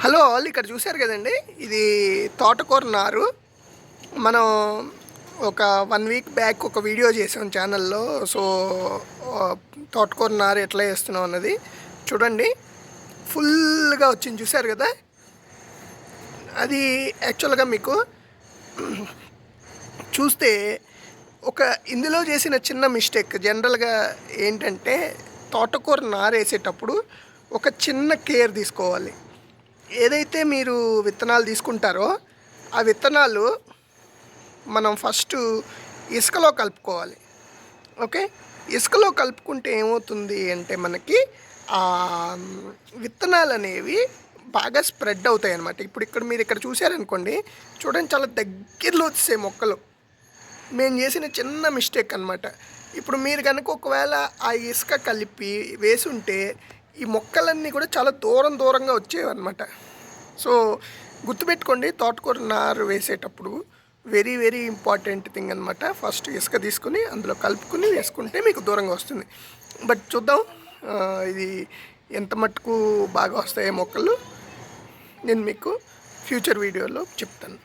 Hello all, ఇక్కడ చూశారు కదండి, ఇది తోటకూర నారు. మనం ఒక 1 వీక్ బ్యాక్ ఒక వీడియో చేసాం ఛానల్లో. సో తోటకూర నారు ఎట్లా వేస్తున్నాం అన్నది చూడండి. ఫుల్గా వచ్చింది, చూశారు కదా. అది యాక్చువల్గా మీకు చూస్తే ఒక ఇందులో చేసిన చిన్న మిస్టేక్ జనరల్గా ఏంటంటే, తోటకూర నారు వేసేటప్పుడు ఒక చిన్న కేర్ తీసుకోవాలి. ఏదైతే మీరు విత్తనాలు తీసుకుంటారో ఆ విత్తనాలు మనం ఫస్ట్ ఇసుకలో కలుపుకోవాలి. ఓకే, ఇసుకలో కలుపుకుంటే ఏమవుతుంది అంటే మనకి ఆ విత్తనాలు అనేవి బాగా స్ప్రెడ్ అవుతాయి అన్నమాట. ఇప్పుడు మీరు ఇక్కడ చూసారనుకోండి, చూడండి, చాలా దగ్గరలో వచ్చేసాయి మొక్కలు. మేము చేసిన చిన్న మిస్టేక్ అనమాట. ఇప్పుడు మీరు కనుక ఒకవేళ ఆ ఇసుక కలిపి వేసుంటే ఈ మొక్కలన్నీ కూడా చాలా దూరంగా వచ్చేవన్నమాట. సో గుర్తుపెట్టుకోండి, తోటకూర నారు వేసేటప్పుడు వెరీ వెరీ ఇంపార్టెంట్ థింగ్ అనమాట. ఫస్ట్ ఇసుక తీసుకుని అందులో కలుపుకుని వేసుకుంటే మీకు దూరంగా వస్తుంది. బట్ చూద్దాం ఇది ఎంత మట్టుకు బాగా వస్తాయో మొక్కలు నేను మీకు ఫ్యూచర్ వీడియోలో చెప్తాను.